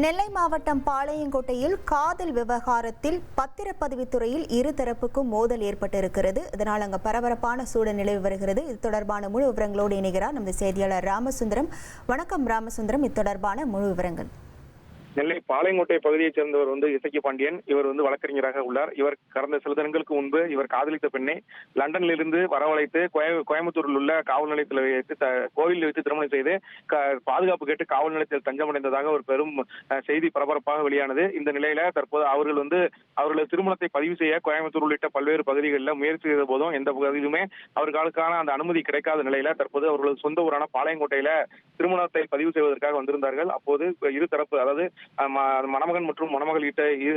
நெல்லை மாவட்டம் பாளையங்கோட்டையில் காதல் விவகாரத்தில் பத்திரப்பதிவுத்துறையில் இரு தரப்புக்கும் மோதல் ஏற்பட்டிருக்கிறது. இதனால் அங்கு பரபரப்பான சூழல் நிலவி வருகிறது. இது தொடர்பான முழு விவரங்களோடு இணைகிறார் நமது செய்தியாளர் ராமசுந்தரம். வணக்கம் ராமசுந்தரம், இது தொடர்பான முழு விவரங்கள். நெல்லை பாளையங்கோட்டை பகுதியைச் சேர்ந்தவர் இசக்கி பாண்டியன். இவர் வழக்கறிஞராக உள்ளார். இவர் கடந்த சில தினங்களுக்கு முன்பு இவர் காதலித்த பெண்ணை லண்டனிலிருந்து வரவழைத்து கோயம்புத்தூரில் உள்ள காவல் நிலையத்தில் வைத்து கோவிலில் வைத்து திருமணம் செய்து பாதுகாப்பு கேட்டு காவல் நிலையத்தில் தஞ்சமடைந்ததாக ஒரு பெரும் செய்தி பரபரப்பாக வெளியானது. இந்த நிலையில தற்போது அவர்களது திருமணத்தை பதிவு செய்ய கோயம்புத்தூர் உள்ளிட்ட பல்வேறு பகுதிகளில் முயற்சி செய்த போதும் எந்த பகுதியிலுமே அவர்களுக்கான அந்த அனுமதி கிடைக்காத நிலையில தற்போது அவர்களது சொந்த ஊரான பாளையங்கோட்டையில திருமணத்தை பதிவு செய்வதற்காக வந்திருந்தார்கள். அப்போது இருதரப்பு, அதாவது மணமகன் மற்றும் மணமகள்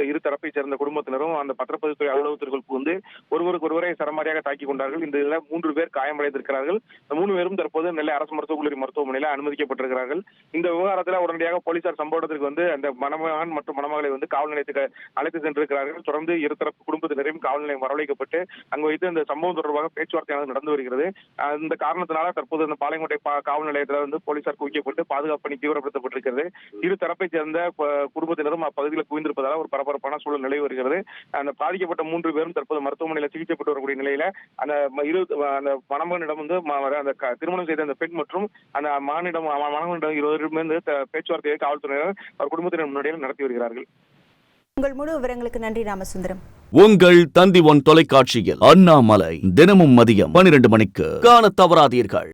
இரு தரப்பை சேர்ந்த குடும்பத்தினரும் அந்த பத்திரப்பதிவுத்துறை அலுவலகத்திற்குள் புகுந்து ஒருவரை சரமாரியாக தாக்கிக் கொண்டார்கள். இந்த இதில் 3 பேர் காயமடைந்திருக்கிறார்கள். 3 பேரும் தற்போது நெல்லை அரசு மருத்துவக் கல்லூரி மருத்துவமனையில் அனுமதிக்கப்பட்டிருக்கிறார்கள். இந்த விவகாரத்தில் உடனடியாக போலீசார் சம்பவ இடத்திற்கு அந்த மணமகன் மற்றும் மணமகளை காவல் நிலையத்துக்கு அழைத்து சென்றிருக்கிறார்கள். தொடர்ந்து இருதரப்பு குடும்பத்தினரையும் காவல் நிலையம் வரவழைக்கப்பட்டு அங்கு வைத்து இந்த சம்பவம் தொடர்பாக பேச்சுவார்த்தையானது நடந்து வருகிறது. இந்த காரணத்தினால தற்போது இந்த பாளையங்கோட்டை காவல் நிலையத்தில் போலீசார் குவிக்கப்பட்டு பாதுகாப்பு பணி தீவிரப்படுத்தப்பட்டிருக்கிறது. இரு தரப்பை சேர்ந்த குடும்பத்தினரும் அப்பகுதியில் குவிந்திருப்பதால் ஒரு பரபரப்பான சூழல் நிலவி வருகிறது. அந்த பாதிக்கப்பட்ட 3 பேரும் தற்போது மருத்துவமனையில் சிகிச்சை பெற்று வரக்கூடிய நிலையில அந்த மணமகனிடம் அந்த திருமணம் செய்த அந்த பெண் மற்றும் அந்த மணமகனிடம் இருவரும் பேச்சுவார்த்தையை காவல்துறையினர் அவர் குடும்பத்தினர் முன்னாடியில் நடத்தி வருகிறார்கள். உங்கள் முழு விவரங்களுக்கு நன்றி ராமசுந்தரம். உங்கள் தந்தி ஒன் தொலைக்காட்சியில் அண்ணாமலை தினமும் மதியம் 12 மணிக்கு காண தவறாதீர்கள்.